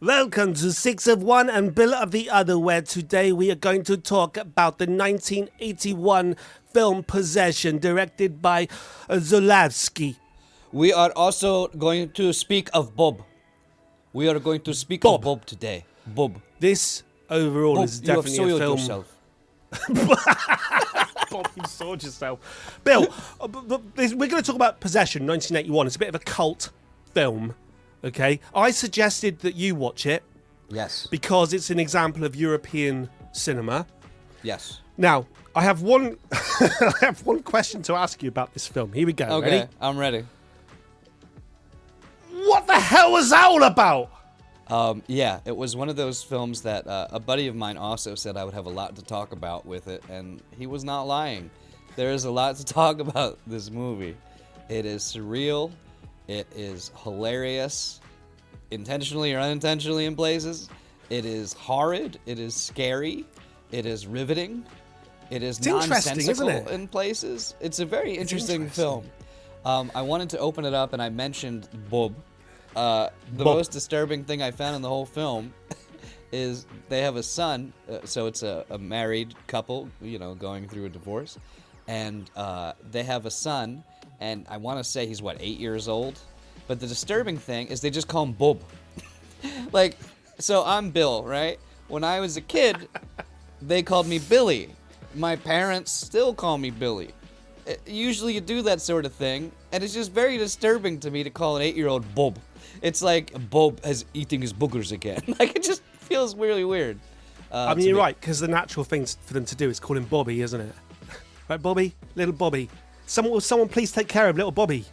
Welcome to Six of One and Bill of the Other, where today we are going to talk about the 1981 film Possession, directed by Zulawski. We are also going to speak of Bob. We are going to speak of Bob today. Bob. This overall Bob, is definitely you have a soiled film. yourself. Bob, you soiled yourself. Bill, we're going to talk about Possession, 1981. It's a bit of a cult film. Okay, I suggested that you watch it. Yes. Because it's an example of European cinema. Yes. Now, I have one question to ask you about this film. Here we go. Okay, Ready? I'm ready. What the hell was that all about? Yeah, it was one of those films that a buddy of mine also said I would have a lot to talk about with it, and he was not lying. There is a lot to talk about this movie. It is surreal. It is hilarious, intentionally or unintentionally in places. It is horrid. It is scary. It is riveting. It is nonsensical in places. It's a very interesting film. I wanted to open it up, and I mentioned Bob. The most disturbing thing I found in the whole film is they have a son. So it's a married couple, going through a divorce. And they have a son. And I want to say he's, 8 years old? But the disturbing thing is they just call him Bob. So I'm Bill, right? When I was a kid, they called me Billy. My parents still call me Billy. Usually you do that sort of thing, and it's just very disturbing to me to call an 8-year-old Bob. It's like Bob is eating his boogers again. It just feels really weird. I mean, you're right, because the natural thing for them to do is call him Bobby, isn't it? Right, Bobby? Little Bobby. Someone please take care of little Bobby.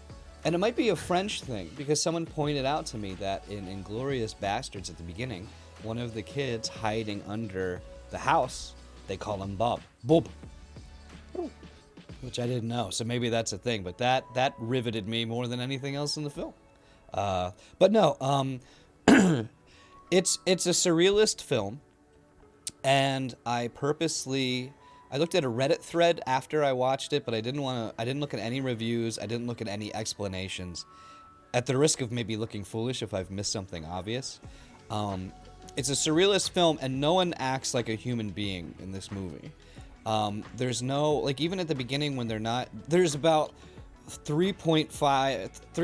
And it might be a French thing, because someone pointed out to me that in Inglourious Bastards at the beginning, one of the kids hiding under the house, they call him Bob. Bob. Which I didn't know, so maybe that's a thing. But that riveted me more than anything else in the film. But no, it's a surrealist film, and I looked at a Reddit thread after I watched it, but I didn't look at any reviews. I didn't look at any explanations, at the risk of maybe looking foolish if I've missed something obvious. It's a surrealist film, and no one acts like a human being in this movie. There's no, even at the beginning when there's about 3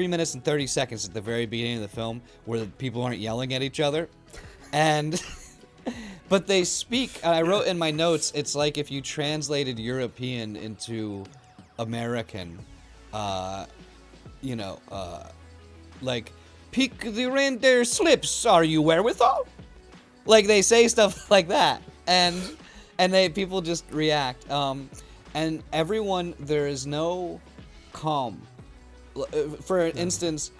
minutes and 30 seconds at the very beginning of the film where people aren't yelling at each other. But they speak, and I wrote in my notes, it's like if you translated European into American, peek the reindeer slips, are you wherewithal? They say stuff like that, and people just react, and everyone, there is no calm. For instance,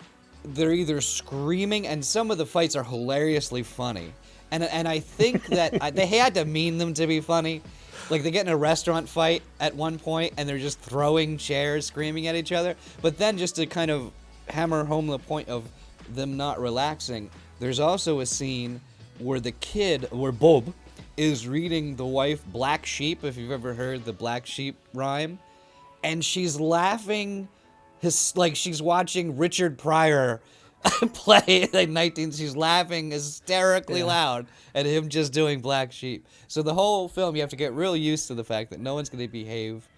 they're either screaming, and some of the fights are hilariously funny. And I think that they had to mean them to be funny. They get in a restaurant fight at one point, and they're just throwing chairs, screaming at each other. But then just to kind of hammer home the point of them not relaxing, there's also a scene where Bob is reading the wife Black Sheep, if you've ever heard the Black Sheep rhyme. And she's laughing, she's watching Richard Pryor play she's laughing hysterically loud at him just doing Black Sheep. So the whole film, you have to get real used to the fact that no one's going to behave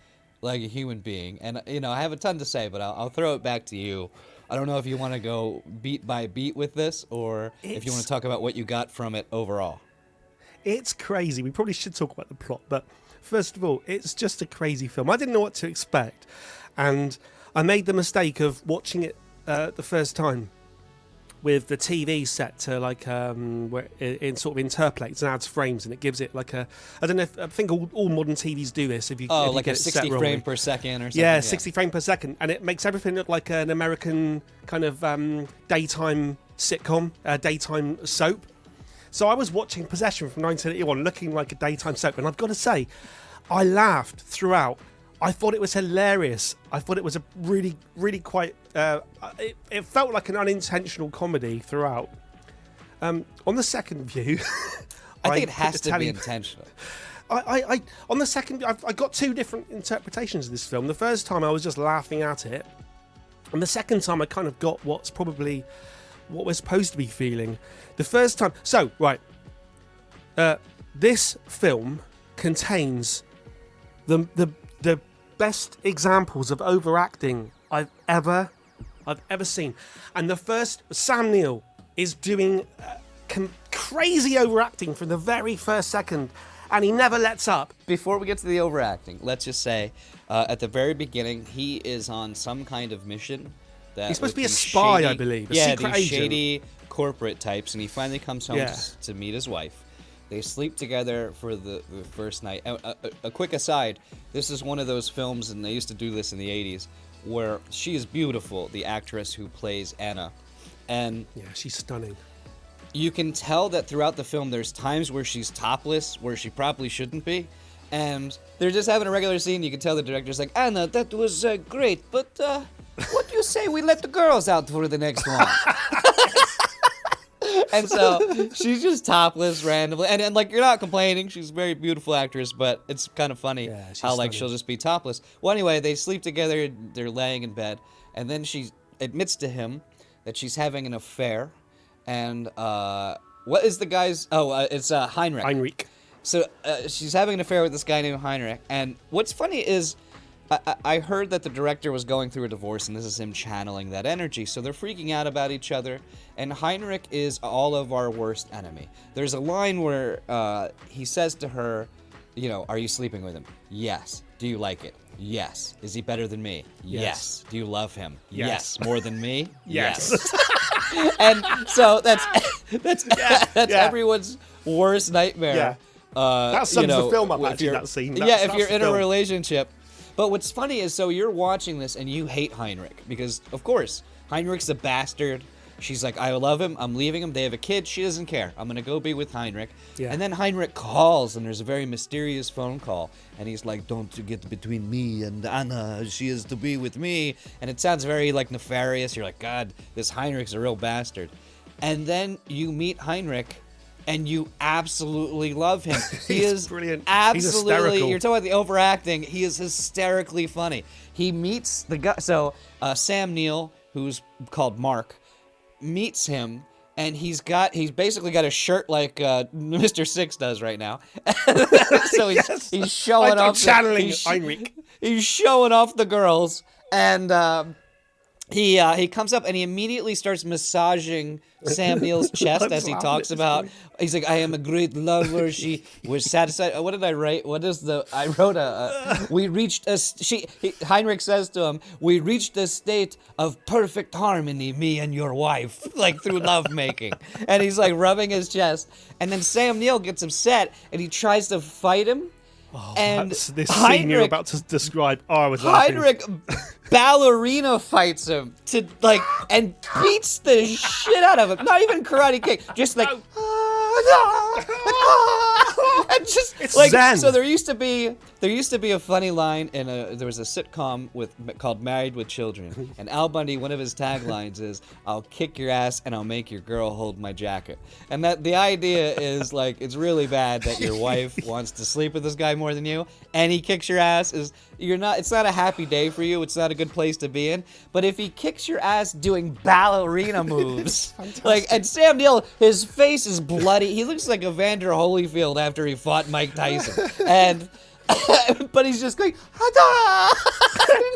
like a human being. And I have a ton to say, but I'll throw it back to you. I don't know if you want to go beat by beat with this, or if you want to talk about what you got from it overall. It's crazy. We probably should talk about the plot, but first of all, it's just a crazy film. I didn't know what to expect, and I made the mistake of watching it the first time with the TV set to where it sort of interpolates and adds frames, and it gives it I don't know, I think all modern TVs do this. If you get a 60 frame per second or something. Yeah, 60 frame per second, and it makes everything look like an American kind of daytime sitcom, daytime soap. So I was watching Possession from 1981, looking like a daytime soap, and I've got to say, I laughed throughout. I thought it was hilarious. I thought it was a really, really quite... it felt like an unintentional comedy throughout. On the second view... I think it has to be intentional. On the second... I got two different interpretations of this film. The first time I was just laughing at it. And the second time I kind of got what's probably what we're supposed to be feeling. The first time. So, right. This film contains the best examples of overacting I've ever seen. And the first, Sam Neill is doing crazy overacting from the very first second, and he never lets up. Before we get to the overacting, let's just say, at the very beginning, he is on some kind of mission. He's supposed to be a spy, shady, I believe, a yeah, secret these agent. shady corporate types, and he finally comes home Yeah. to meet his wife. They sleep together for the first night. A quick aside, this is one of those films, and they used to do this in the 80s, where she is beautiful, the actress who plays Anna. And Yeah, she's stunning. you can tell that throughout the film there's times where she's topless, where she probably shouldn't be. And they're just having a regular scene. You can tell the director's like, Anna, that was great, but what do you say we let the girls out for the next one? And so she's just topless randomly, and like, you're not complaining. She's a very beautiful actress, but it's kind of funny how like stunning. she'll just be topless. Well, anyway, they sleep together. They're laying in bed, and then she admits to him that she's having an affair. And what is the guy's? It's Heinrich. Heinrich. So she's having an affair with this guy named Heinrich. And what's funny is I heard that the director was going through a divorce, and this is him channeling that energy. So they're freaking out about each other. And Heinrich is all of our worst enemy. There's a line where he says to her, you know, are you sleeping with him? Yes. Do you like it? Yes. Is he better than me? Yes. Do you love him? Yes. More than me? Yes. And so that's everyone's worst nightmare. Yeah. That sums the film up, if actually, you're- that scene. if you're in a film. relationship. But what's funny is, so you're watching this and you hate Heinrich because, of course, Heinrich's a bastard. She's like, I love him. I'm leaving him. They have a kid. She doesn't care. I'm going to go be with Heinrich. Yeah. And then Heinrich calls, and there's a very mysterious phone call. And he's like, don't you get between me and Anna. She is to be with me. And it sounds very, like, nefarious. You're like, God, this Heinrich's a real bastard. And then you meet Heinrich, and you absolutely love him. He He's is brilliant. He's absolutely, hysterical. you're talking about the overacting. He is hysterically funny. He meets the guy. So Sam Neill, who's called Mark, meets him, and he's basically got a shirt like Mr. Six does right now. So he's showing I'm off. channeling Heinrich. He's showing off the girls, and he comes up and he immediately starts massaging Sam Neill's chest as he laughing talks at this about. point. He's like, I am a great lover. She was satisfied. What did I write? I wrote we reached Heinrich says to him, we reached a state of perfect harmony, me and your wife, like through lovemaking. And he's like rubbing his chest. And then Sam Neill gets upset and he tries to fight him. And This scene you're about to describe. Oh, I was laughing. Heinrich ballerina fights him and beats the shit out of him. Not even karate kick, just like and just It's like Zen. so. There used to be a funny line in there was a sitcom called Married with Children, and Al Bundy, one of his taglines is, "I'll kick your ass and I'll make your girl hold my jacket." And that the idea is like, it's really bad that your wife wants to sleep with this guy more than you, and he kicks your ass. It's not a happy day for you. It's not a good place to be in. But if he kicks your ass doing ballerina moves, and Sam Neill, his face is bloody. He looks like Evander Holyfield after he fought Mike Tyson, and but he's just going.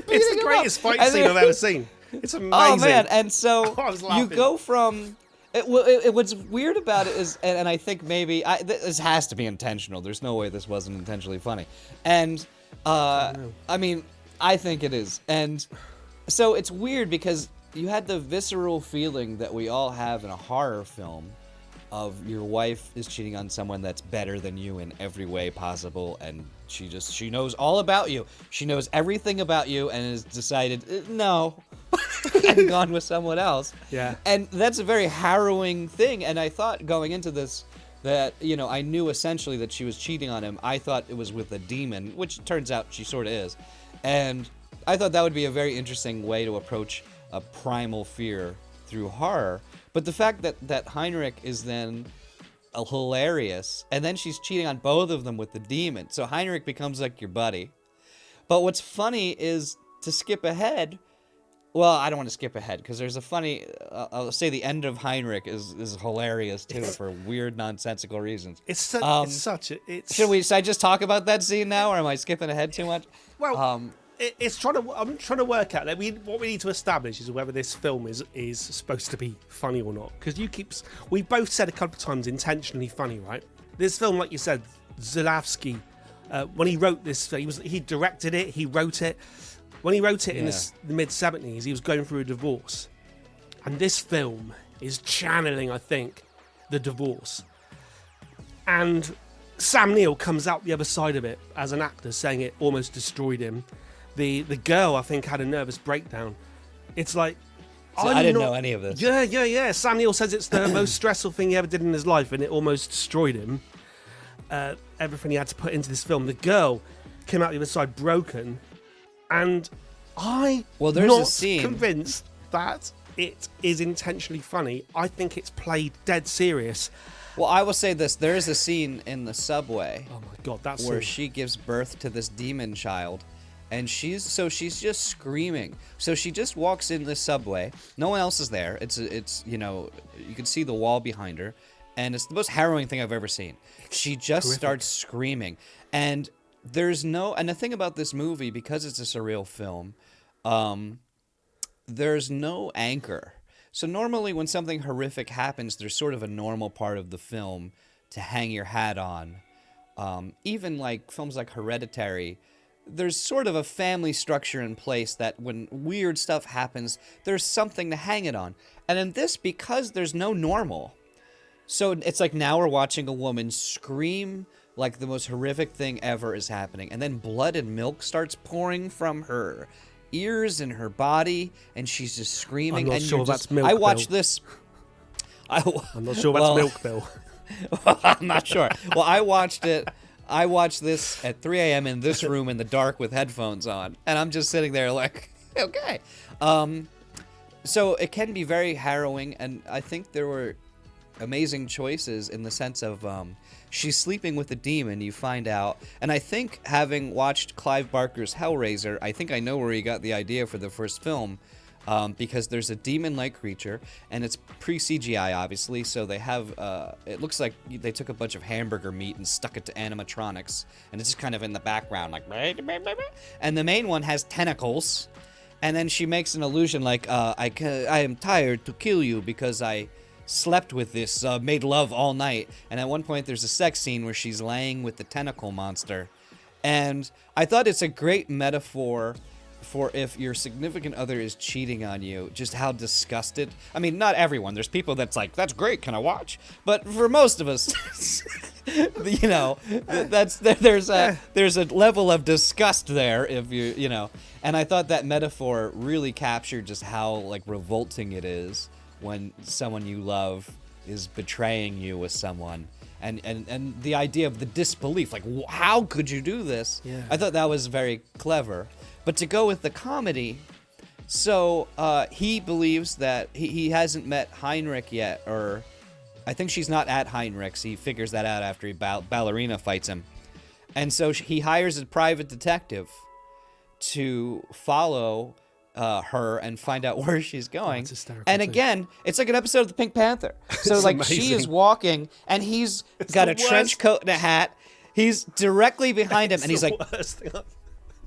It's the greatest fight scene I've ever seen. It's amazing. Oh man! And so I was you laughing. go from. What's weird about it is, and I think maybe this has to be intentional. There's no way this wasn't intentionally funny. And I mean, I think it is. And so it's weird because you had the visceral feeling that we all have in a horror film of your wife is cheating on someone that's better than you in every way possible, and she knows all about you. She knows everything about you and has decided no. And gone with someone else. Yeah. And that's a very harrowing thing. And I thought going into this that, I knew essentially that she was cheating on him. I thought it was with a demon, which turns out she sort of is. And I thought that would be a very interesting way to approach a primal fear through horror. But the fact that Heinrich is then hilarious, and then she's cheating on both of them with the demon. So Heinrich becomes like your buddy. But what's funny is, to skip ahead, Well, I don't want to skip ahead because there's a funny. I'll say the end of Heinrich is hilarious too for weird, nonsensical reasons. It's such a. It's Should I just talk about that scene now, or am I skipping ahead too much? well. It's trying to. I'm trying to work out that what we need to establish is whether this film is supposed to be funny or not. Because we've both said a couple of times intentionally funny, right? This film, like you said, Zulawski, when he wrote this, he directed it, he wrote it. When he wrote it in the mid-70s, he was going through a divorce, and this film is channeling, I think, the divorce. And Sam Neill comes out the other side of it as an actor, saying it almost destroyed him. The girl, I think, had a nervous breakdown. It's like... So I didn't know any of this. Yeah. Sam Neill says it's the most stressful thing he ever did in his life, and it almost destroyed him. Everything he had to put into this film. The girl came out the other side broken, and there's not a scene convinced that it is intentionally funny. I think it's played dead serious. Well, I will say this. There is a scene in the subway Oh my god, that's where she gives birth to this demon child. And she's just screaming. So she just walks in the subway. No one else is there. It's you can see the wall behind her, and it's the most harrowing thing I've ever seen. She just starts screaming, and the thing about this movie, because it's a surreal film, there's no anchor. So normally when something horrific happens, there's sort of a normal part of the film to hang your hat on. Even like films like Hereditary, there's sort of a family structure in place that when weird stuff happens, there's something to hang it on. And in this, because there's no normal, so it's like now we're watching a woman scream like the most horrific thing ever is happening, and then blood and milk starts pouring from her ears and her body, and she's just screaming. I'm not sure that's milk, I watched Bill. this. I'm not sure that's milk, Bill. I'm not sure. Well, I watched this at 3 a.m. in this room in the dark with headphones on, and I'm just sitting there like, okay. So it can be very harrowing, and I think there were amazing choices in the sense of she's sleeping with a demon, you find out. And I think, having watched Clive Barker's Hellraiser, I think I know where he got the idea for the first film. Because there's a demon-like creature, and it's pre-CGI, obviously, so they have, it looks like they took a bunch of hamburger meat and stuck it to animatronics, and it's just kind of in the background, like, and the main one has tentacles, and then she makes an allusion like, I am tired to kill you because I slept with this, made love all night, and at one point there's a sex scene where she's laying with the tentacle monster, and I thought it's a great metaphor for if your significant other is cheating on you, just how disgusted. I mean, not everyone. There's people that's like, that's great, can I watch? But for most of us, there's a level of disgust there if you know. And I thought that metaphor really captured just how like revolting it is when someone you love is betraying you with someone. And the idea of the disbelief, like, how could you do this? Yeah. I thought that was very clever. But to go with the comedy, so he believes that he hasn't met Heinrich yet, or I think she's not at Heinrich's. He figures that out after Ballerina fights him. And so he hires a private detective to follow her and find out where she's going. That's hysterical And too. again, it's like an episode of the Pink Panther. So It's like she is amazing. walking, and he's got the a trench worst. coat and a hat. He's directly behind him, and he's like Worst thing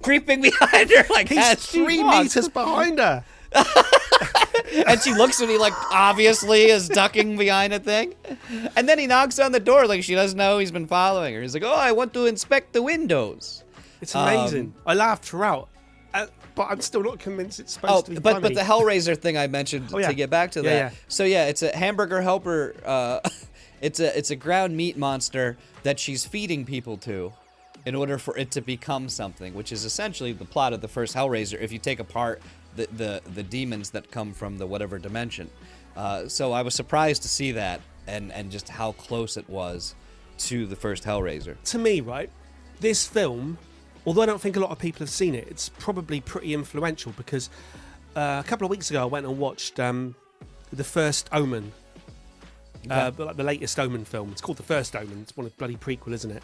creeping behind her, like he's as she 3 walks. meters behind her. And she looks at me like obviously is ducking behind a thing. And then he knocks on the door like she doesn't know he's been following her. He's like, oh, I want to inspect the windows. It's amazing. I laughed throughout, but I'm still not convinced it's supposed Oh, to be but funny. the Hellraiser thing I mentioned Oh, yeah. to get back to Yeah, that. yeah. So yeah, it's a hamburger helper. It's a ground meat monster that she's feeding people to, in order for it to become something, which is essentially the plot of the first Hellraiser. If you take apart the demons that come from the whatever dimension. So I was surprised to see that and just how close it was to the first Hellraiser. To me, right, this film, although I don't think a lot of people have seen it, it's probably pretty influential because a couple of weeks ago I went and watched The First Omen, the latest Omen film. It's called The First Omen. It's one of the bloody prequel, isn't it?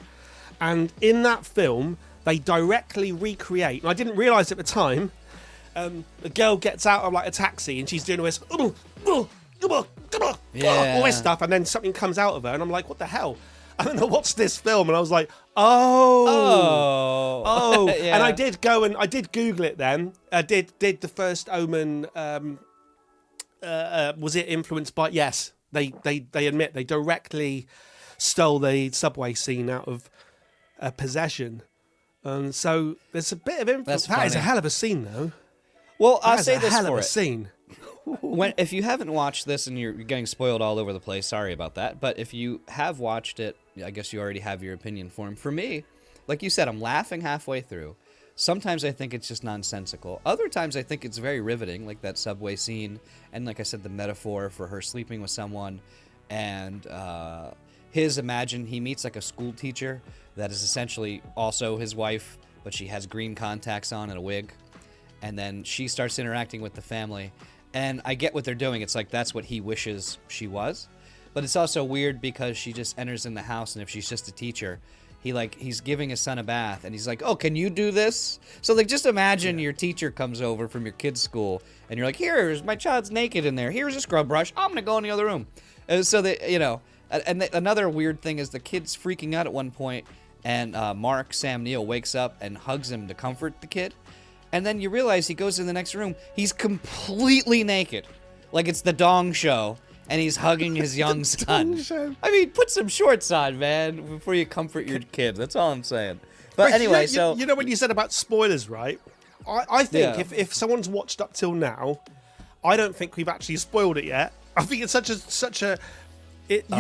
And in that film, they directly recreate, and I didn't realise at the time, the girl gets out of like a taxi and she's doing all this, all this stuff, and then something comes out of her, and I'm like, what the hell? And then I watched this film, and I was like, oh. Yeah. And I did go and I did Google it then. Did the first Omen, was it influenced by, yes, they admit they directly stole the subway scene out of Possession. So there's a bit of influence. That is a hell of a scene, though. Well, I'll say this hell for of a it. scene. If you haven't watched this and you're getting spoiled all over the place, sorry about that. But if you have watched it, I guess you already have your opinion formed. For me, like you said, I'm laughing halfway through. Sometimes I think it's just nonsensical. Other times I think it's very riveting, like that subway scene. And like I said, the metaphor for her sleeping with someone. And imagine he meets like a school teacher that is essentially also his wife, but she has green contacts on and a wig. And then she starts interacting with the family. And I get what they're doing. It's like that's what he wishes she was. But it's also weird because she just enters in the house, and if she's just a teacher, he's giving his son a bath, and he's like, "Oh, can you do this?" So like, just imagine your teacher comes over from your kid's school, and you're like, "Here's my child's naked in there. Here's a scrub brush. I'm gonna go in the other room." And so they, another weird thing is the kid's freaking out at one point, and Mark Sam Neill wakes up and hugs him to comfort the kid. And then you realize he goes in the next room. He's completely naked. Like it's the Dong Show. And he's hugging his young son. I mean, put some shorts on, man, before you comfort your kid. That's all I'm saying. But anyway, you know when you said about spoilers, right? I think if someone's watched up till now, I don't think we've actually spoiled it yet. I think it's such a it's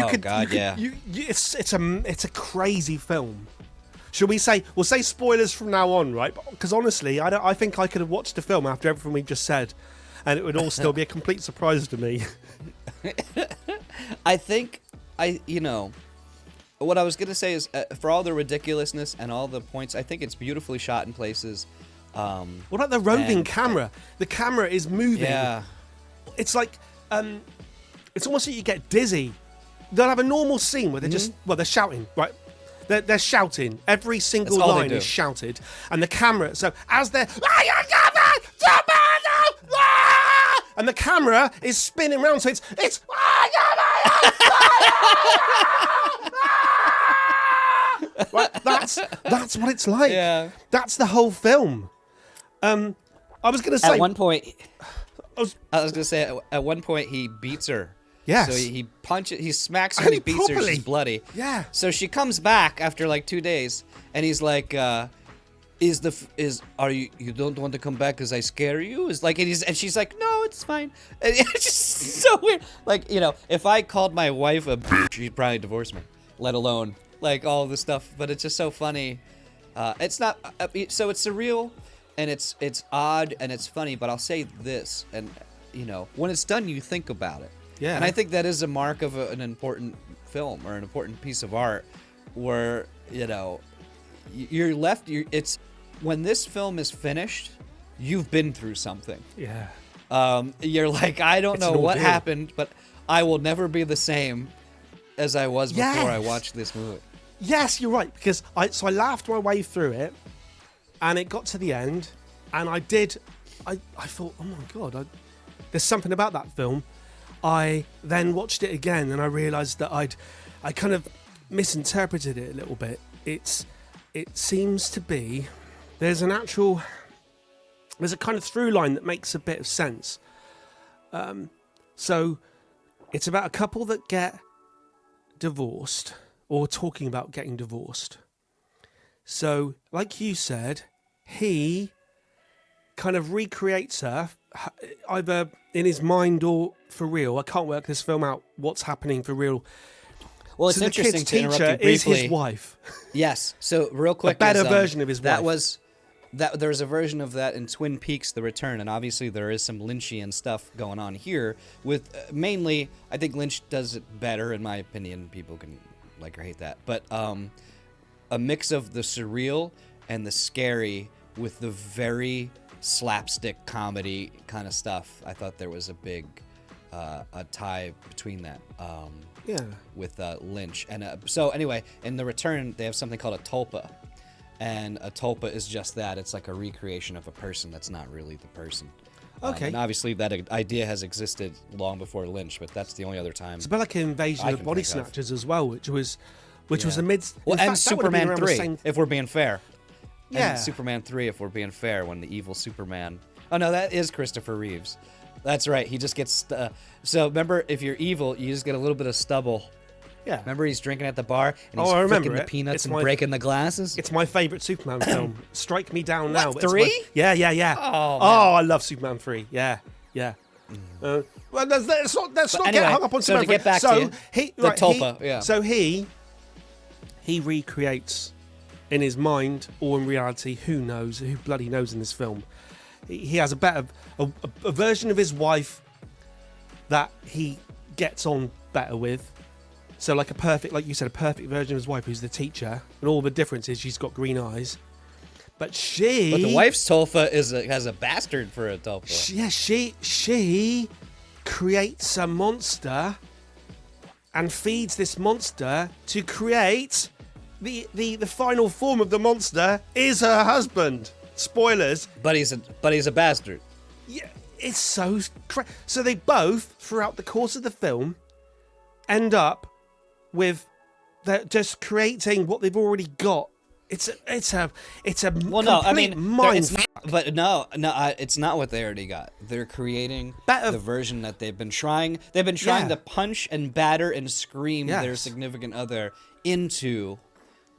a crazy film. Should we say? We'll say spoilers from now on, right? Because honestly, I think I could have watched the film after everything we just said, and it would all still be a complete surprise to me. I think what I was gonna say is for all the ridiculousness and all the points, I think it's beautifully shot in places. What about the roving camera? The camera is moving. Yeah. It's like it's almost like you get dizzy. They'll have a normal scene where they're shouting, right? They're shouting. Every single line is shouted. And the camera, so as they're... And the camera is spinning around, so it's... Right, that's what it's like. Yeah. That's the whole film. I was going to say... At one point... I was going to say, at one point, he beats her. Yes. So he smacks her and he beats her. She's bloody. Yeah. So she comes back after like 2 days, and he's like, are you don't want to come back because I scare you? And she's like, no, it's fine. And it's just so weird. Like, if I called my wife a bitch, she'd probably divorce me, let alone like all this stuff. But it's just so funny. It's not, so it's surreal, and it's odd and it's funny. But I'll say this, and when it's done, you think about it. Yeah. And I think that is a mark of an important film or an important piece of art where, you're left, it's when this film is finished, you've been through something. Yeah. You're like, I don't know what happened, but I will never be the same as I was before I watched this movie. Yes, you're right, because I laughed my way through it, and it got to the end, and I thought, oh my God, there's something about that film. I then watched it again, and I realised that I kind of misinterpreted it a little bit. It seems to be there's a kind of through line that makes a bit of sense. So it's about a couple that get divorced or talking about getting divorced. So, like you said, he kind of recreates her either in his mind or for real. I can't work this film out. What's happening for real? Well, it's so interesting the kid's to interrupt you teacher is briefly. his wife. Yes. So real quick, a better version of his that wife. was that there's a version of that in Twin Peaks: The Return, and obviously there is some Lynchian stuff going on here. With mainly, I think Lynch does it better, in my opinion. People can like or hate that, but a mix of the surreal and the scary with the very slapstick comedy kind of stuff. I thought there was a big a tie between that. With Lynch. And so anyway, in The Return, they have something called a tulpa. and a tulpa is just that. It's like a recreation of a person that's not really the person. Okay. And obviously that idea has existed long before Lynch, but that's the only other time. It's about like an invasion of body snatchers as well, which was a mid. Well, and Superman 3, same... if we're being fair. Yeah. And Superman 3, if we're being fair, when the evil Superman. Oh no, that is Christopher Reeves. That's right. He just gets. So remember, if you're evil, you just get a little bit of stubble. Yeah. Remember, he's drinking at the bar and he's remember flicking the peanuts it's and breaking the glasses. It's my favorite Superman film. Strike Me Down Now. What, 3? Yeah. Oh, I love Superman 3. Yeah. Well, let's not get hung up on Superman 3. To get back to the tulpa. Yeah. So he recreates in his mind or in reality. Who knows? Who bloody knows in this film? He has a version of his wife that he gets on better with. So like like you said, a perfect version of his wife who's the teacher, and all the difference is she's got green eyes. But the wife's tulpa has a bastard for a tulpa. She creates a monster and feeds this monster to create the final form of the monster is her husband. Spoilers. But he's a bastard. Yeah, it's so so they both throughout the course of the film end up with just creating what they've already got. It's a well, no, I mean, mind. It's not what they already got. They're creating the version that they've been trying. They've been trying to punch and batter and scream their significant other into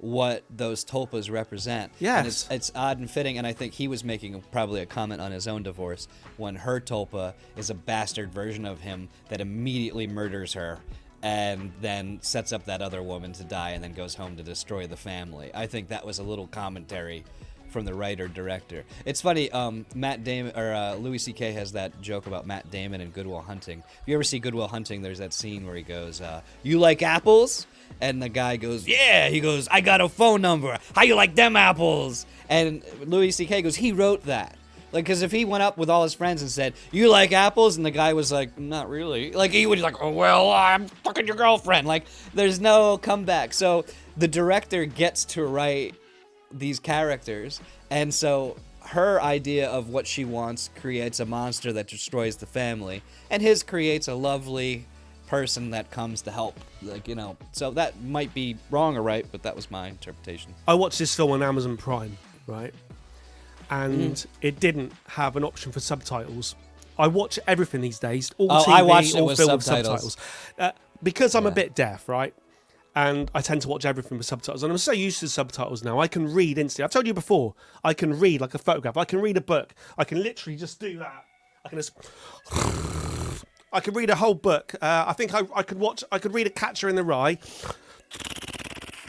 what those tulpas represent. Yes. And it's odd and fitting, and I think he was making probably a comment on his own divorce when her tulpa is a bastard version of him that immediately murders her and then sets up that other woman to die and then goes home to destroy the family. I think that was a little commentary from the writer-director. It's funny, Matt Damon or Louis C.K. has that joke about Matt Damon and Good Will Hunting. If you ever see Good Will Hunting, there's that scene where he goes, "You like apples?" And the guy goes, "Yeah." He goes, "I got a phone number. How you like them apples?" And Louis C.K. goes, "He wrote that." Like, because if he went up with all his friends and said, "You like apples?" and the guy was like, "Not really." Like, he would be like, "Oh, well, I'm fucking your girlfriend." Like, there's no comeback. So the director gets to write these characters, and so her idea of what she wants creates a monster that destroys the family, and his creates a lovely person that comes to help. Like, you know, so that might be wrong or right, but that was my interpretation. I watched this film on Amazon Prime, right? And it didn't have an option for subtitles. I watch everything these days, all TV, I watched it all with film with subtitles. because I'm a bit deaf, right? And I tend to watch everything with subtitles. And I'm so used to subtitles now, I can read instantly. I've told you before, I can read like a photograph. I can read a book. I can literally just do that. I can read a whole book. I think I could read A Catcher in the Rye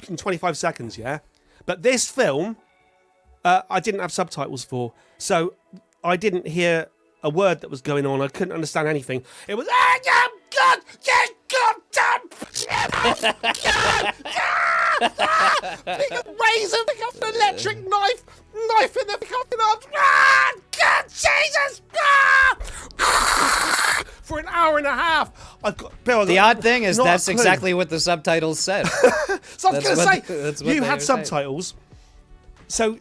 in 25 seconds, yeah? But this film, I didn't have subtitles for, so I didn't hear a word that was going on. I couldn't understand anything. It was, God, pick up razor, pick up an electric knife in the fucking arms. God, Jesus! For an hour and a half. The odd thing is that's exactly what the subtitles said. So I was going to say, you had subtitles. So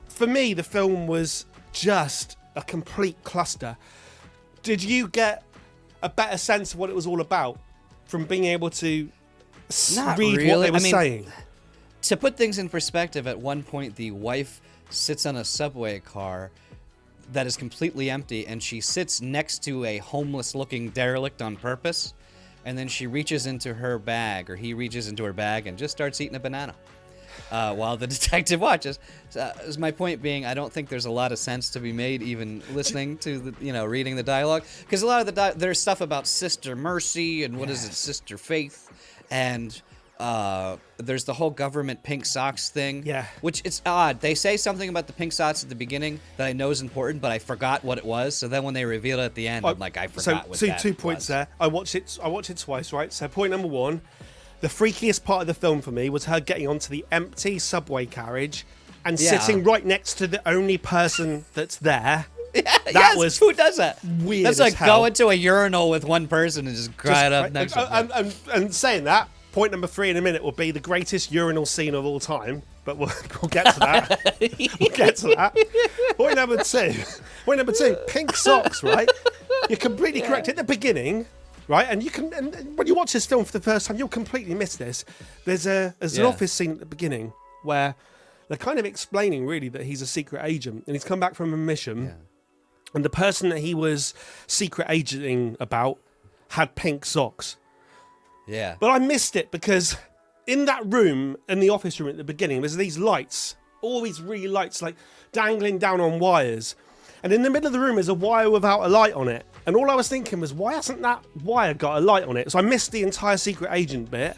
for me, the film was just a complete cluster. Did you get a better sense of what it was all about from being able to read what they were saying? To put things in perspective, at one point the wife sits on a subway car that is completely empty, and she sits next to a homeless-looking derelict on purpose, and then she reaches into her bag, or he reaches into her bag and just starts eating a banana. While the detective watches. As my point being, I don't think there's a lot of sense to be made even listening to reading the dialogue, because a lot of there's stuff about Sister Mercy and what is it, Sister Faith, and there's the whole government pink socks thing. Yeah. Which it's odd. They say something about the pink socks at the beginning that I know is important, but I forgot what it was. So then when they reveal it at the end, I'm like, I forgot what that was. 2 points there. I watched it twice, right? So point number one. The freakiest part of the film for me was her getting onto the empty subway carriage and sitting right next to the only person that's there. That was who does that? Weird. That's like as hell. going to a urinal with one person and just cry it up next to them. And saying that, point number 3 in a minute will be the greatest urinal scene of all time, but we'll get to that. We'll get to that. Point number two, pink socks, right? You're completely correct. At the beginning, right, and when you watch this film for the first time, you'll completely miss this. There's an office scene at the beginning where they're kind of explaining really that he's a secret agent and he's come back from a mission, and the person that he was secret agenting about had pink socks. Yeah. But I missed it because in that room, in the office room at the beginning, there's these lights, all these really lights like dangling down on wires. And in the middle of the room is a wire without a light on it. And all I was thinking was, why hasn't that wire got a light on it? So I missed the entire secret agent bit.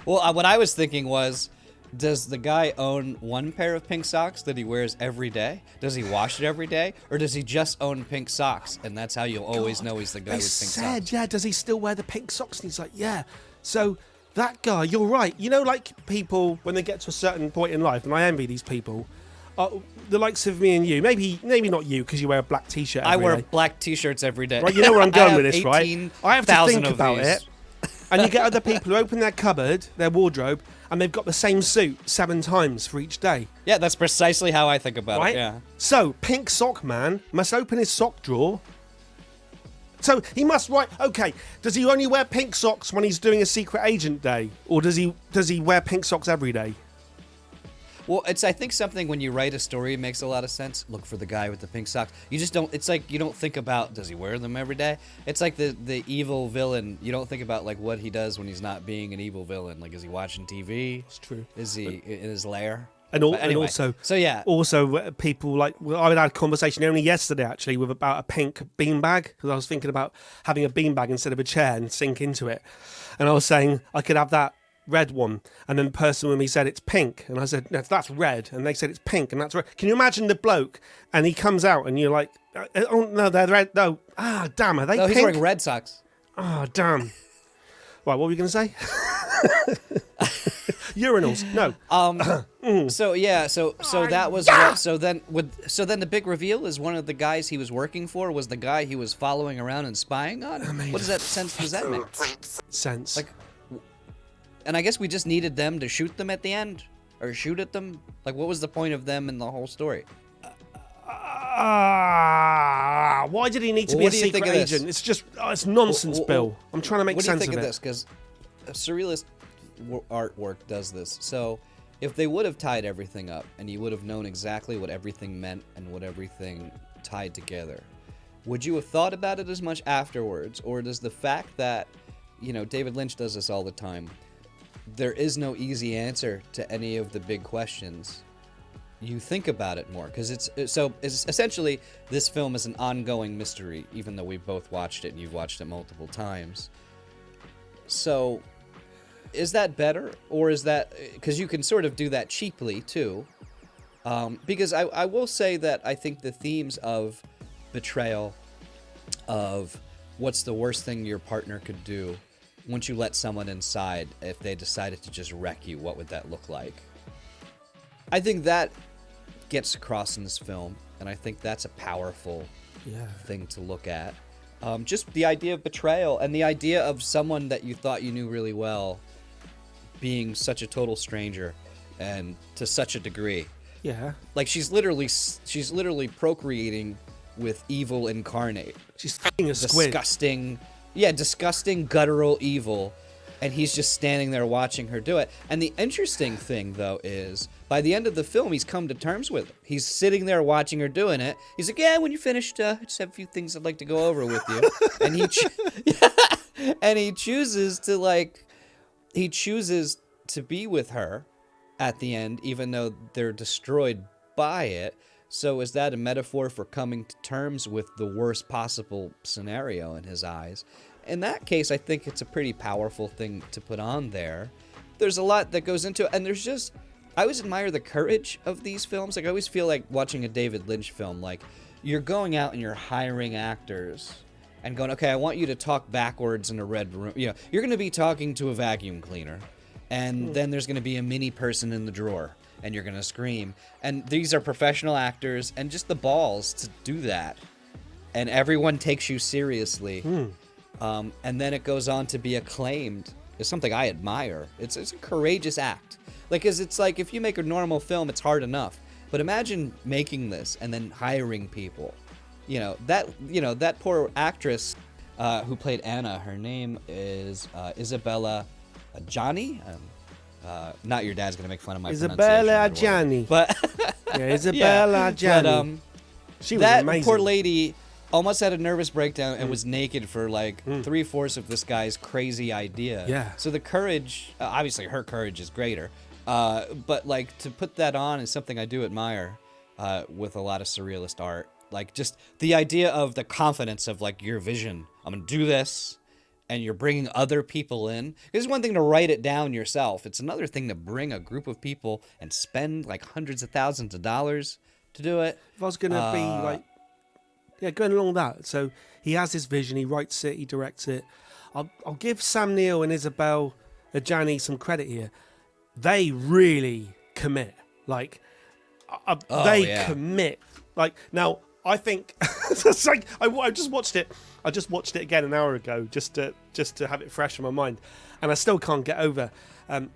Well, what I was thinking was, does the guy own one pair of pink socks that he wears every day? Does he wash it every day? Or does he just own pink socks? And that's how you'll always know he's the guy with pink socks. Yeah, does he still wear the pink socks? And he's like, yeah. So that guy, you're right. You know, like people, when they get to a certain point in life, and I envy these people, the likes of me and you, maybe not you because you wear a black t-shirt every I wear day. black t-shirts every day. Right, you know where I'm going with this, right? I have to think about these. it. And you get other people who open their cupboard, their wardrobe, and they've got the same suit 7 times for each day. Yeah, that's precisely how I think about Right? it, yeah. So, pink sock man must open his sock drawer. So, he must okay, does he only wear pink socks when he's doing a secret agent day? Or does he wear pink socks every day? Well, I think something when you write a story, it makes a lot of sense. Look for the guy with the pink socks. You just don't, it's like you don't think about, does he wear them every day? It's like the evil villain. You don't think about like what he does when he's not being an evil villain. Like, is he watching TV? It's true. Is he in his lair? And also, people like, I had a conversation only yesterday actually about a pink beanbag, because I was thinking about having a beanbag instead of a chair and sink into it. And I was saying I could have that red one, and then the person with me said it's pink, and I said no, that's red, and they said it's pink, and that's red. Can you imagine the bloke, and he comes out, and you're like, oh no, they're red. No, damn, are they no, pink? He's wearing red socks. Damn. Right, what were we going to say? Urinals. No. So yeah, so that was what, so then the big reveal is one of the guys he was working for was the guy he was following around and spying on. What does that make? Sense. Like, and I guess we just needed them to shoot them at the end, or shoot at them. Like, what was the point of them in the whole story? Why did he need to be a secret agent? It's just, it's nonsense, Bill. I'm trying to make sense of it. What do you think of this? Because surrealist artwork does this. So, if they would have tied everything up, and you would have known exactly what everything meant and what everything tied together, would you have thought about it as much afterwards? Or does the fact that, you know, David Lynch does this all the time, there is no easy answer to any of the big questions, you think about it more, because it's essentially this film is an ongoing mystery, even though we've both watched it and you've watched it multiple times. So is that better, or is that, because you can sort of do that cheaply too, because I will say that I think the themes of betrayal, of what's the worst thing your partner could do once you let someone inside, if they decided to just wreck you, what would that look like? I think that gets across in this film, and I think that's a powerful thing to look at. Just the idea of betrayal, and the idea of someone that you thought you knew really well being such a total stranger, and to such a degree. Yeah. Like, she's literally procreating with evil incarnate. She's fucking a squid. Disgusting, guttural evil, and he's just standing there watching her do it. And the interesting thing, though, is by the end of the film, he's come to terms with it. He's sitting there watching her doing it. He's like, yeah, when you're finished, I just have a few things I'd like to go over with you. And he chooses to be with her at the end, even though they're destroyed by it. So is that a metaphor for coming to terms with the worst possible scenario in his eyes? In that case, I think it's a pretty powerful thing to put on there. There's a lot that goes into it, and I always admire the courage of these films. Like, I always feel like watching a David Lynch film, like, you're going out and you're hiring actors and going, okay, I want you to talk backwards in a red room. You know, you're going to be talking to a vacuum cleaner, and then there's going to be a mini person in the drawer, and you're going to scream. And these are professional actors, and just the balls to do that. And everyone takes you seriously. And then it goes on to be acclaimed is something I admire. It's a courageous act. Like, 'cause it's like if you make a normal film, it's hard enough. But imagine making this and then hiring people. That poor actress who played Anna. Her name is Isabella Adjani. Not your dad's gonna make fun of my Isabella pronunciation. Adjani. But Yeah, Isabella Adjani. But she was that amazing. poor lady almost had a nervous breakdown and was naked for like 3/4 of this guy's crazy idea. Yeah. So the courage, obviously her courage is greater, but like to put that on is something I do admire with a lot of surrealist art. Like just the idea of the confidence of like your vision. I'm gonna do this, and you're bringing other people in. It's one thing to write it down yourself. It's another thing to bring a group of people and spend like hundreds of thousands of dollars to do it. If I was going to be like, yeah, going along that. So he has his vision, he writes it, he directs it. I'll give Sam Neill and Isabel Adjani some credit here. They really commit. Like, they commit. Like, now, I think it's like I just watched it. I just watched it again an hour ago just to have it fresh in my mind, and I still can't get over.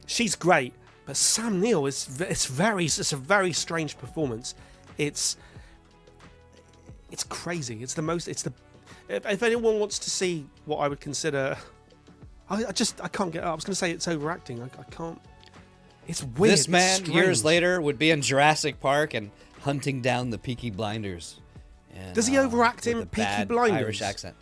She's great, but Sam Neill it's a very strange performance. It's crazy. If anyone wants to see what I would consider, I can't get. I was going to say it's overacting. I can't. It's weird. This man, it's years later, would be in Jurassic Park and hunting down the Peaky Blinders. And, does he overact in with a Peaky bad Blinders? Irish accent.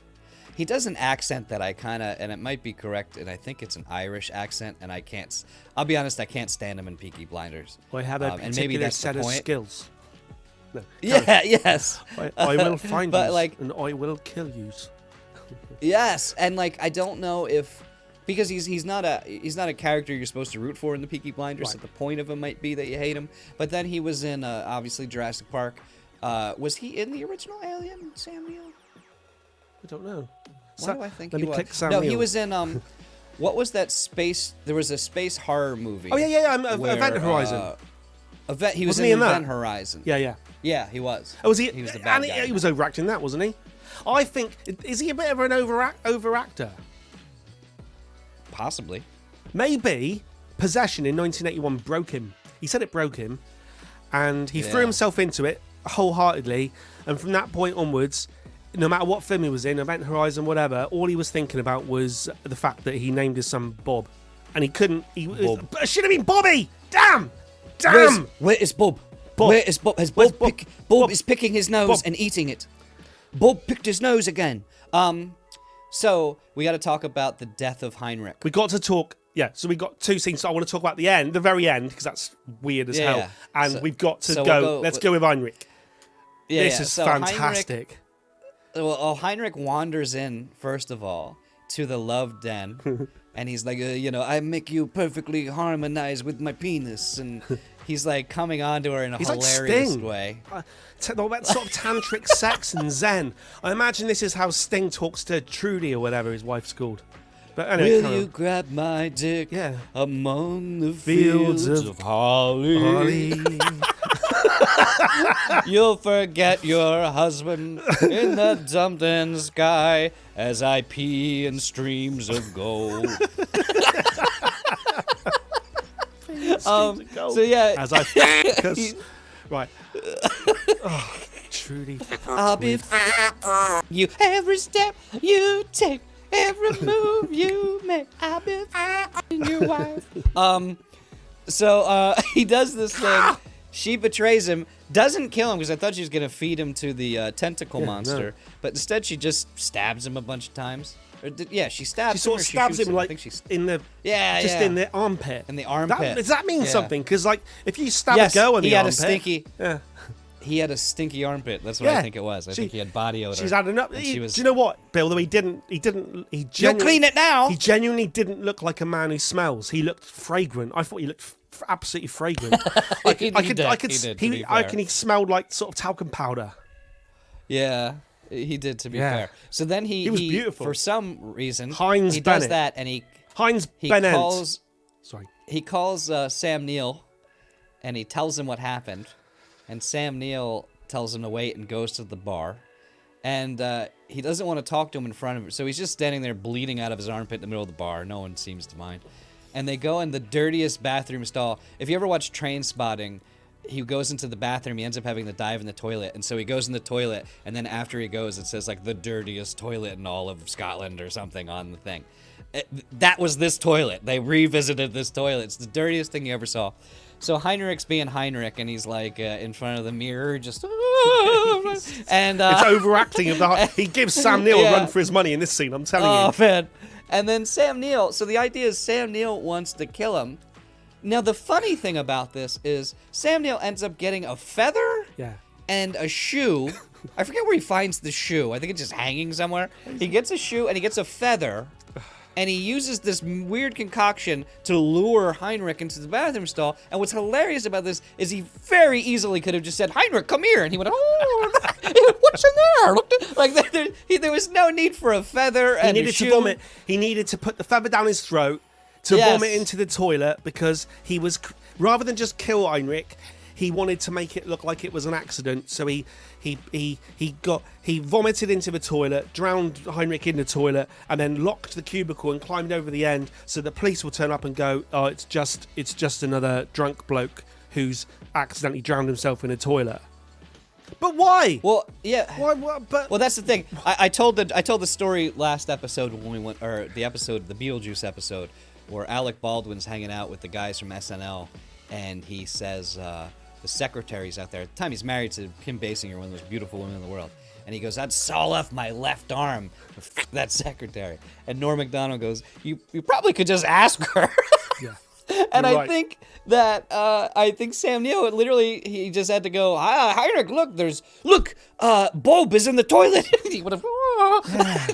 He does an accent that I kind of, and it might be correct, and I think it's an Irish accent, and I can't. I'll be honest, I can't stand him in Peaky Blinders. I have a and maybe particular that's set the of point. skills. No, Yes. I will find but you, like, and I will kill you. yes, and like I don't know if because he's not a character you're supposed to root for in the Peaky Blinders. Right. So the point of him might be that you hate him. But then he was in obviously Jurassic Park. Was he in the original Alien, Sam Neill? I don't know. Why do I think let he me was? click Sam No, Neill. he was in what was that space? There was a space horror movie. Oh yeah. where, Event Horizon. He was Wasn't he in that? Event Horizon. Yeah. Yeah, he was. Oh, was he? He was the bad and guy. he was overacting that, wasn't he? I think is he a bit of an overactor? Possibly. Maybe Possession in 1981 broke him. He said it broke him, and he threw himself into it wholeheartedly. And from that point onwards, no matter what film he was in, Event Horizon, whatever, all he was thinking about was the fact that he named his son Bob, and he couldn't. It should have been Bobby. Damn. Where is Bob? Bob. Where is Bob? Has Where's Bob? Bob? Bob is picking his nose Bob. and eating it. Bob picked his nose again. So we got to talk about the death of Heinrich. We got to talk. Yeah, so we got two scenes. So I want to talk about the very end, because that's weird as hell. Yeah. And So- we've got to so go. we'll go- Let's go with Heinrich. Yeah, This is so fantastic. Heinrich wanders in first of all to the love den, and he's like, I make you perfectly harmonize with my penis, and he's like coming on to her in a He's like hilarious Sting. way. All that sort of tantric sex and zen. I imagine this is how Sting talks to Trudy or whatever his wife's called. But anyway, Will you grab my dick Yeah. among the Fields fields of holly? Holly. You'll forget your husband in the dumped-in sky as I pee in streams of gold. So yeah, As I right. Oh, Trudy. I'll be you every step you take, every move you make. I'll be your wife. So he does this thing. She betrays him, doesn't kill him because I thought she was gonna feed him to the tentacle monster, no. but instead she just stabs him a bunch of times. She stabs She sort him. of Or stabs shoots him I like think she's in the yeah, in the armpit. In the armpit. Does that mean Yeah. something? Because like if you stab Yes, a girl in he the had a armpit, stinky. yeah. He had a stinky armpit. That's what I Yeah. think it was. I She- think he had body odor. She's had enough. And she was- Do you know what, Bill? Though he You'll genuinely, clean it now. He genuinely didn't look like a man who smells. He looked fragrant. I thought he looked absolutely fragrant. He smelled like sort of talcum powder. Yeah, he did. To be Yeah. fair, so then he was beautiful. For some reason, Heinz he does Bennett. that, and he Bennett. calls Sam Neill, and he tells him what happened, and Sam Neill tells him to wait and goes to the bar, and he doesn't want to talk to him in front of him, so he's just standing there bleeding out of his armpit in the middle of the bar. No one seems to mind. And they go in the dirtiest bathroom stall. If you ever watch Train Spotting, he goes into the bathroom, he ends up having to dive in the toilet, and so he goes in the toilet, and then after he goes, it says, like, the dirtiest toilet in all of Scotland or something on the thing. That was this toilet. They revisited this toilet. It's the dirtiest thing you ever saw. So Heinrich's being Heinrich, and he's like in front of the mirror, just and it's overacting of the heart. He gives Sam Neill a run for his money in this scene. I'm telling you. Oh man! And then Sam Neill. So the idea is Sam Neill wants to kill him. Now the funny thing about this is Sam Neill ends up getting a feather and a shoe. I forget where he finds the shoe. I think it's just hanging somewhere. He gets a shoe and he gets a feather. And he uses this weird concoction to lure Heinrich into the bathroom stall. And what's hilarious about this is he very easily could have just said, "Heinrich, come here." And he went, "Oh, what's in there?" Like there was no need for a feather and He needed to vomit. He needed to put the feather down his throat to vomit into the toilet because he was, rather than just kill Heinrich, he wanted to make it look like it was an accident. So he vomited into the toilet, drowned Heinrich in the toilet, and then locked the cubicle and climbed over the end so the police will turn up and go, "Oh, it's just another drunk bloke who's accidentally drowned himself in a toilet." But why? Well, yeah. Why? But well, that's the thing. I told the story last episode when we went, or the Beetlejuice episode, where Alec Baldwin's hanging out with the guys from SNL, and he says. The secretary's out there. At the time, he's married to Kim Basinger, one of the most beautiful women in the world. And he goes, "I'd saw off my left arm. F that secretary." And Norm Macdonald goes, You probably could just ask her." Yeah. And You're I right. think that, I think Sam Neill, literally, he just had to go, "Heinrich, look, Bob is in the toilet." He would have,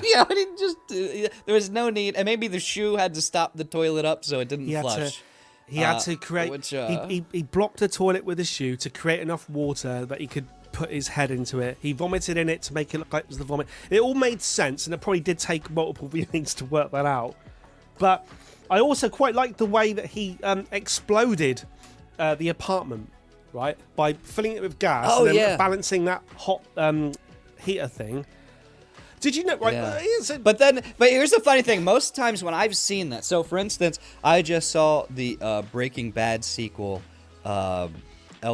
yeah, but he just, there was no need. And maybe the shoe had to stop the toilet up so it didn't flush. He had to create. Which, he blocked the toilet with his shoe to create enough water that he could put his head into it. He vomited in it to make it look like it was the vomit. It all made sense, and it probably did take multiple viewings to work that out. But I also quite liked the way that he exploded the apartment, right, by filling it with gas and then balancing that hot heater thing. Did you know? Right. Yeah. But here's the funny thing. Most times when I've seen that, so for instance, I just saw the Breaking Bad sequel, El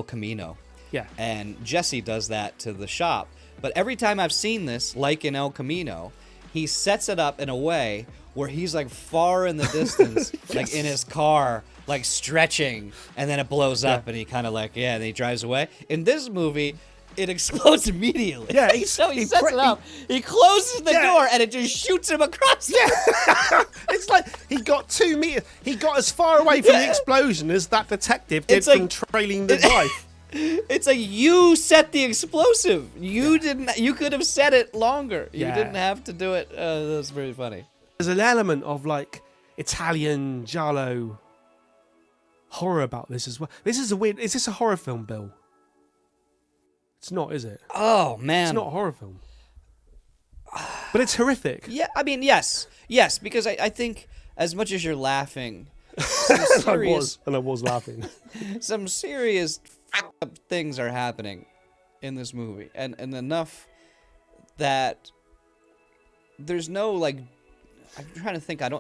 Camino. Yeah. And Jesse does that to the shop. But every time I've seen this, like in El Camino, he sets it up in a way where he's like far in the distance, like in his car, like stretching, and then it blows up, and he kind of like, and he drives away. In this movie, it explodes immediately. Yeah, he sets it up. He closes the door, and it just shoots him across. It's like he got 2 meters. He got as far away from the explosion as that detective did from trailing the wife. It's like, you set the explosive. You didn't. You could have set it longer. You didn't have to do it. That was very funny. There's an element of like Italian giallo horror about this as well. This is a weird. Is this a horror film, Bill? It's not, is it? Oh man, it's not a horror film. But it's horrific. Yeah, I mean, yes, because I think as much as you're laughing, some I was laughing. some serious up things are happening in this movie, and enough that there's no like. I'm trying to think. I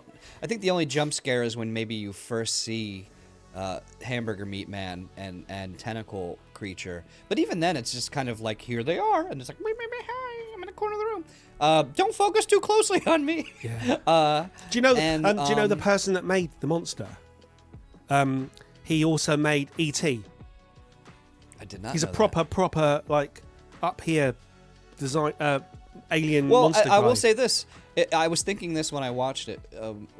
think the only jump scare is when maybe you first see Hamburger Meat Man and Tentacle Creature, but even then, it's just kind of like, here they are, and it's like, hi, I'm in the corner of the room. Don't focus too closely on me. Yeah. Do you know? Do you know the person that made the monster? He also made E.T. I did not. He's know a proper like up here design alien monster guy. I will say this. I was thinking this when I watched it.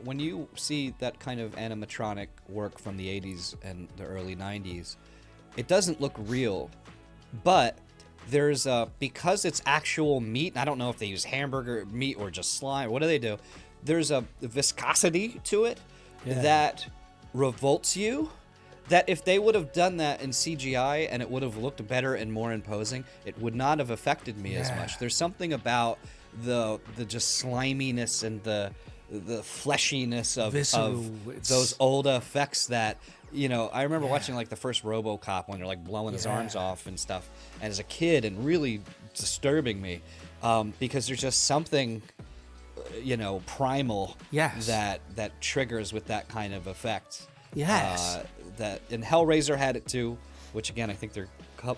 When you see that kind of animatronic work from the 80s and the early 90s, it doesn't look real. But there's because it's actual meat, and I don't know if they use hamburger meat or just slime. What do they do? There's a viscosity to it that revolts you. That if they would have done that in CGI and it would have looked better and more imposing, it would not have affected me as much. There's something about the just sliminess and the fleshiness of those old effects that, you know, I remember watching like the first RoboCop when they're like blowing his arms off and stuff, and as a kid, and really disturbing me. because there's just something, primal Yes. that triggers with that kind of effect. Yes. And Hellraiser had it too, which again I think they're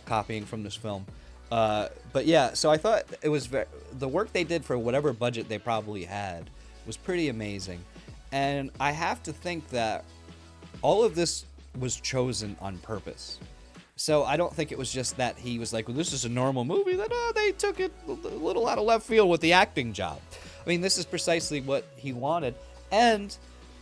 copying from this film. But yeah, so I thought it was the work they did for whatever budget they probably had was pretty amazing, and I have to think that all of this was chosen on purpose. So I don't think it was just that he was like, well, this is a normal movie, that they took it a little out of left field with the acting job. I mean, this is precisely what he wanted. And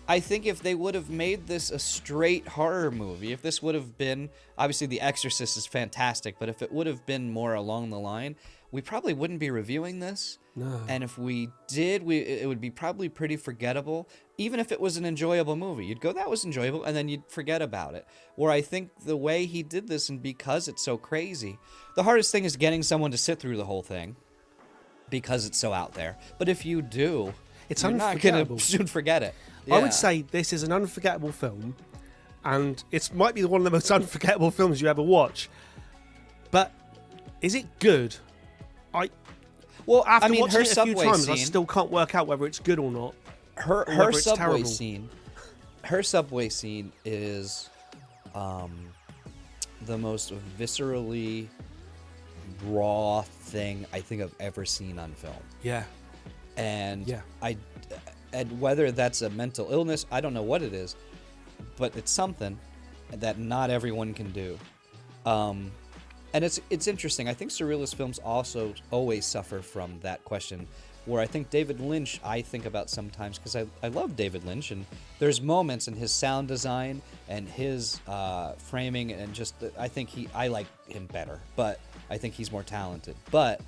I think if they would have made this a straight horror movie, if this would have been, obviously The Exorcist is fantastic, but if it would have been more along the line, we probably wouldn't be reviewing this. No. And if we did, it would be probably pretty forgettable. Even if it was an enjoyable movie, you'd go, that was enjoyable, and then you'd forget about it. Where I think the way he did this, and because it's so crazy, the hardest thing is getting someone to sit through the whole thing, because it's so out there. But if you do, It's you're not going unforgettable. to soon forget it. I Yeah. would say this is an unforgettable film, and it might be one of the most unforgettable films you ever watch. But is it good? Well, After I mean, watching her it a few subway times, I scene, still can't work out whether it's good or not. her whether it's subway terrible. scene, is the most viscerally raw thing I think I've ever seen on film. Yeah. And Yeah. and whether that's a mental illness, I don't know what it is, but it's something that not everyone can do. And it's interesting. I think surrealist films also always suffer from that question, where I think David Lynch, I think about sometimes, because I love David Lynch, and there's moments in his sound design and his framing, and just I like him better, but I think he's more talented. But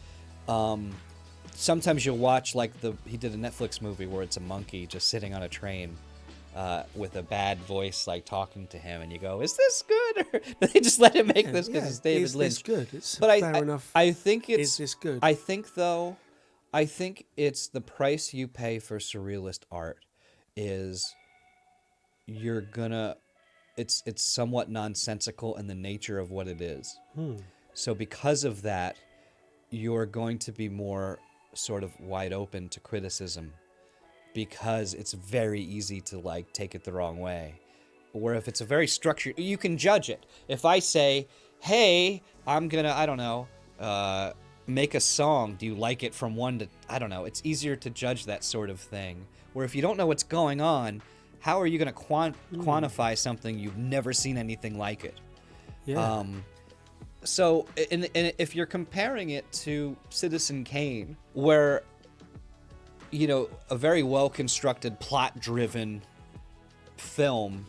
sometimes you'll watch, like, he did a Netflix movie where it's a monkey just sitting on a train with a bad voice, like, talking to him, and you go, is this good? Or did they just let him make this because it's David Lynch? Is this good? It's But fair enough. I think it's... Is this good? I think it's the price you pay for surrealist art is it's somewhat nonsensical in the nature of what it is. So because of that, you're going to be more sort of wide open to criticism, because it's very easy to, like, take it the wrong way. Where if it's a very structured, you can judge it. If I say, hey, I'm gonna, I don't know, make a song, do you like it from 1 to, I don't know, it's easier to judge that sort of thing. Where if you don't know what's going on, how are you gonna quantify something you've never seen anything like it? Yeah. So, and if you're comparing it to Citizen Kane, where, a very well-constructed, plot-driven film,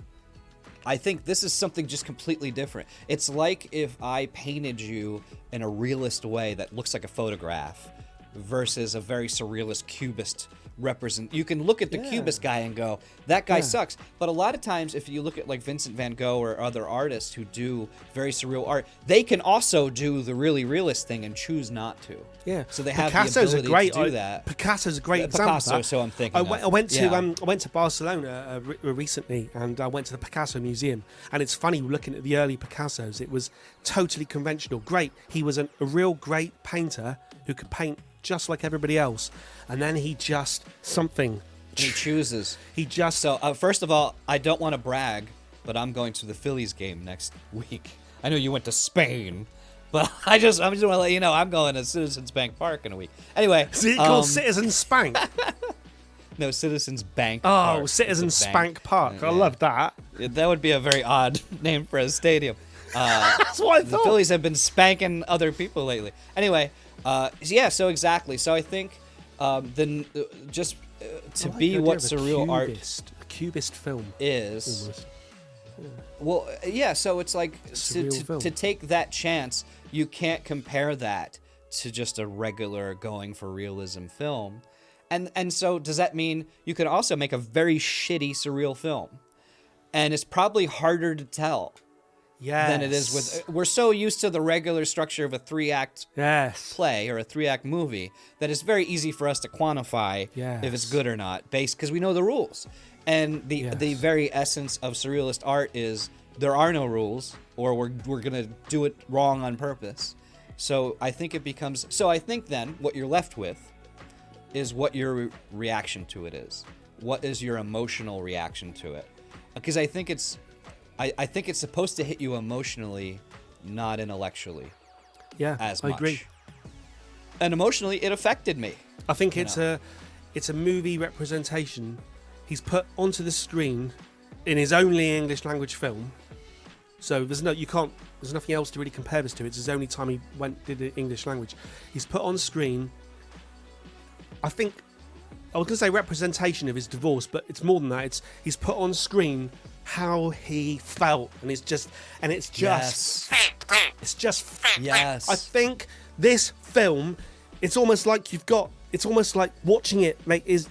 I think this is something just completely different. It's like if I painted you in a realist way that looks like a photograph versus a very surrealist cubist represent. You can look at the cubist guy and go, that guy sucks. But a lot of times, if you look at, like, Vincent van Gogh or other artists who do very surreal art, they can also do the really realist thing and choose not to. Yeah. So they have Picasso's the ability a great, to do that. Picasso's a great example. Picasso, of that. so I'm thinking. I went to Yeah. I went to Barcelona recently, and I went to the Picasso Museum. And it's funny looking at the early Picassos. It was totally conventional. Great. He was a real great painter who could paint just like everybody else. And then he just He chooses. He just So, first of all, I don't want to brag, but I'm going to the Phillies game next week. I know you went to Spain, but I'm just want to let you know I'm going to Citizens Bank Park in a week. Anyway, Is it called Citizen Spank? no, Citizens Bank. Oh, Park. Citizen It's a bank. Spank Park. I Yeah. love that. That would be a very odd name for a stadium. That's what I The thought. Phillies have been spanking other people lately. Anyway, yeah, so exactly. So I think then just to I like be the idea what of a surreal art a cubist film is. almost. Well, yeah, so it's like surreal film. to take that chance, you can't compare that to just a regular going for realism film. And so does that mean you can also make a very shitty surreal film? And it's probably harder to tell than it is with... We're so used to the regular structure of a 3-act Yes. play or a 3-act movie that it's very easy for us to quantify if it's good or not, because we know the rules. And the very essence of surrealist art is there are no rules, or we're gonna do it wrong on purpose. So I think it becomes. So I think then what you're left with is what your reaction to it is. What is your emotional reaction to it? Because I think it's supposed to hit you emotionally, not intellectually. Yeah, as I much. agree. And emotionally, it affected me. I think it's a movie representation he's put onto the screen in his only English language film. So there's nothing else to really compare this to. It's his only time he did the English language. He's put on screen, I think, I was going to say representation of his divorce, but it's more than that. He's put on screen how he felt, and it's just Yes. Yes. I think this film, it's almost like watching it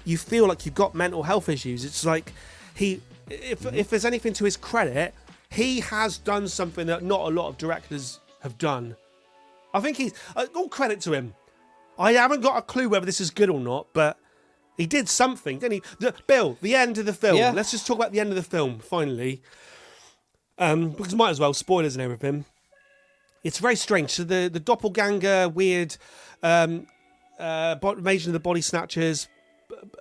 you feel like you've got mental health issues. It's like if there's anything to his credit, he has done something that not a lot of directors have done. I think he's all credit to him. I haven't got a clue whether this is good or not, but he did something, didn't he? Bill, the end of the film. Yeah. Let's just talk about the end of the film, finally. Because might as well, spoilers and everything. It's very strange. So the doppelganger, weird invasion of the body snatchers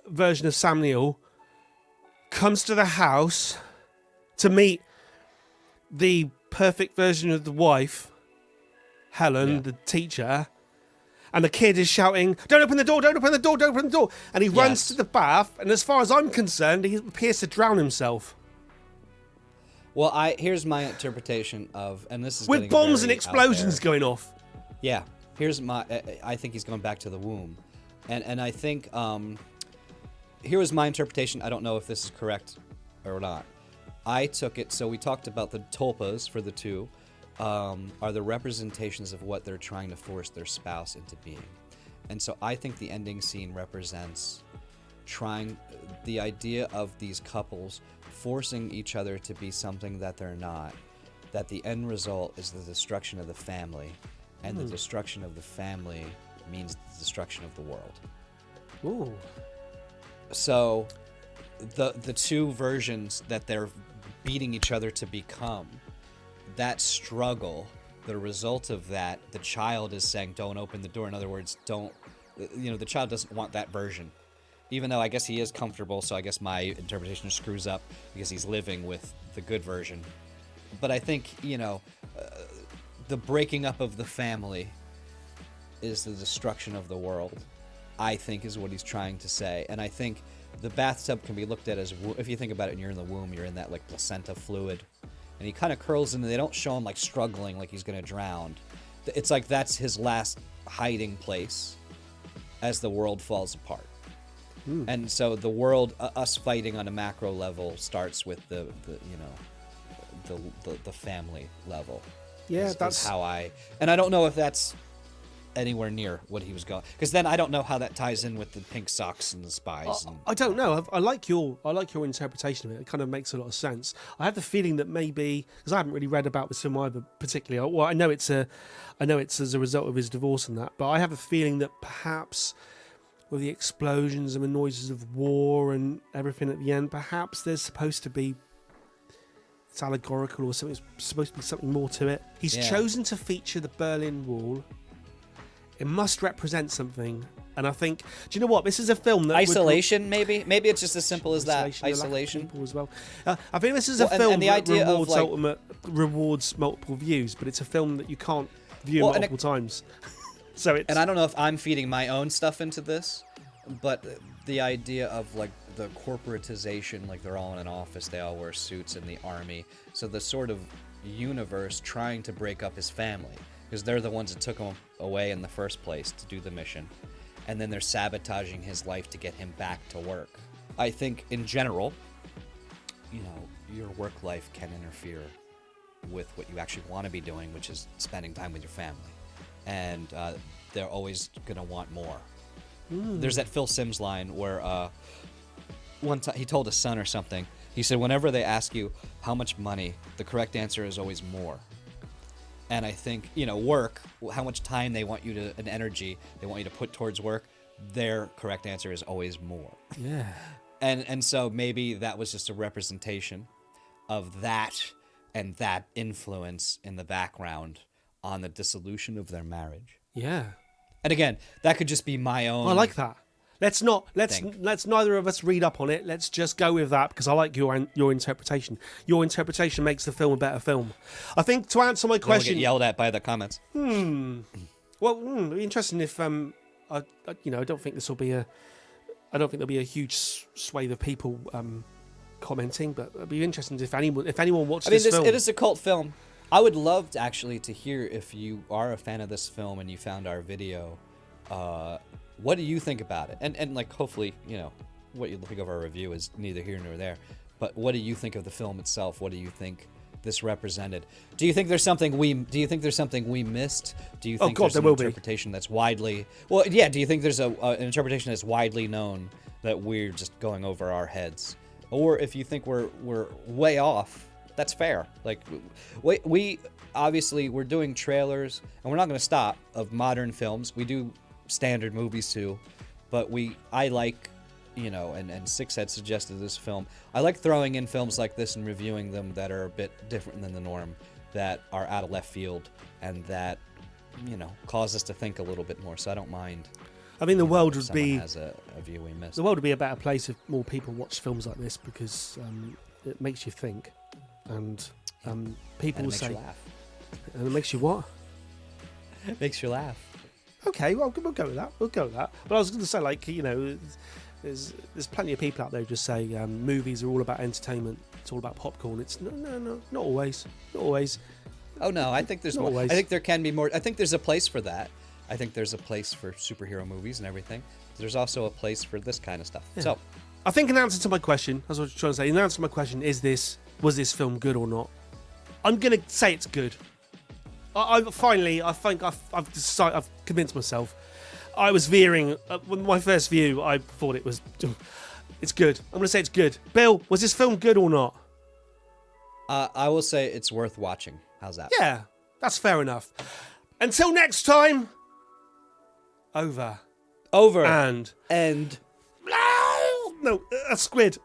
version of Sam Neill comes to the house to meet the perfect version of the wife, Helen, the teacher. And the kid is shouting, "Don't open the door, don't open the door, don't open the door." And he runs to the bath, and as far as I'm concerned, he appears to drown himself. Well, here's my interpretation of, and this is with getting bombs very and explosions out there. going off. Yeah, I think he's going back to the womb. And I think, here was my interpretation. I don't know if this is correct or not. I took it, so we talked about the tulpas for the two. Are the representations of what they're trying to force their spouse into being. And so I think the ending scene represents the idea of these couples forcing each other to be something that they're not, that the end result is the destruction of the family, and the destruction of the family means the destruction of the world. Ooh. So the two versions that they're beating each other to become, that struggle, the result of that, the child is saying, don't open the door. In other words, the child doesn't want that version. Even though I guess he is comfortable, so I guess my interpretation screws up because he's living with the good version. But I think, the breaking up of the family is the destruction of the world, I think is what he's trying to say. And I think the bathtub can be looked at as, if you think about it and you're in the womb, you're in that like placenta fluid. And he kind of curls in, and they don't show him like struggling like he's going to drown. It's like that's his last hiding place as the world falls apart. And so the world, us fighting on a macro level, starts with the family level. Yeah, that's how and I don't know if that's anywhere near what he was going, because then I don't know how that ties in with the pink socks and the spies. I don't know. I like your interpretation of it. It kind of makes a lot of sense. I have the feeling that maybe, because I haven't really read about this film either particularly. Well, I know it's as a result of his divorce and that, but I have a feeling that perhaps with the explosions and the noises of war and everything at the end, perhaps there's supposed to be, it's allegorical or something. It's supposed to be something more to it. He's chosen to feature the Berlin Wall. It must represent something. And I think, do you know what? This is a film that isolation, maybe it's just as simple as that. Isolation as well. I think this is a film the that idea rewards of, rewards multiple views, but it's a film that you can't view multiple times. So it's, and I don't know if I'm feeding my own stuff into this, but the idea of like the corporatization, like they're all in an office, they all wear suits in the army. So the sort of universe trying to break up his family, because they're the ones that took him away in the first place to do the mission. And then they're sabotaging his life to get him back to work. I think in general, your work life can interfere with what you actually want to be doing, which is spending time with your family. And they're always going to want more. There's that Phil Simms line where one time he told his son or something, he said, whenever they ask you how much money, the correct answer is always more. And I think, work, how much time they want you to, and energy they want you to put towards work, their correct answer is always more. yeah. And so maybe that was just a representation of that and that influence in the background on the dissolution of their marriage. Yeah. And again, that could just be my own. I like that. Let's neither of us read up on it. Let's just go with that because I like your interpretation. Your interpretation makes the film a better film. I think to answer my question, get yelled at by the comments. Well, it'd be interesting if I don't think this will be I don't think there'll be a huge swathe of people commenting, but it'd be interesting if anyone watched this film. It is a cult film. I would love to hear if you are a fan of this film and you found our video. What do you think about it? And like hopefully, what you think of our review is neither here nor there. But what do you think of the film itself? What do you think this represented? Do you think there's something we missed? Do you think there's an interpretation that's widely do you think there's an interpretation that's widely known that we're just going over our heads? Or if you think we're way off, that's fair. Like we obviously we're doing trailers and we're not going to stop of modern films. We do standard movies too, but I like, and Six had suggested this film. I like throwing in films like this and reviewing them that are a bit different than the norm, that are out of left field, and that, cause us to think a little bit more. So I don't mind. I mean, the world would be has a view we missed. The world would be a better place if more people watch films like this because it makes you think, and people will say, laugh. And it makes you what? It makes you laugh. Okay, well, we'll go with that. But I was going to say, there's plenty of people out there who just say movies are all about entertainment. It's all about popcorn. It's no, not always. Not always. Oh no, I think there's more. Always. I think there can be more. I think there's a place for that. I think there's a place for superhero movies and everything. There's also a place for this kind of stuff. Yeah. So, I think in answer to my question, that's what I was trying to say. In answer to my question, was this film good or not? I'm going to say it's good. I think I've decided, I've convinced myself. I was veering. With my first view, I thought it was. It's good. I'm going to say it's good. Bill, was this film good or not? I will say it's worth watching. How's that? Yeah, that's fair enough. Until next time. Over. And No, a squid.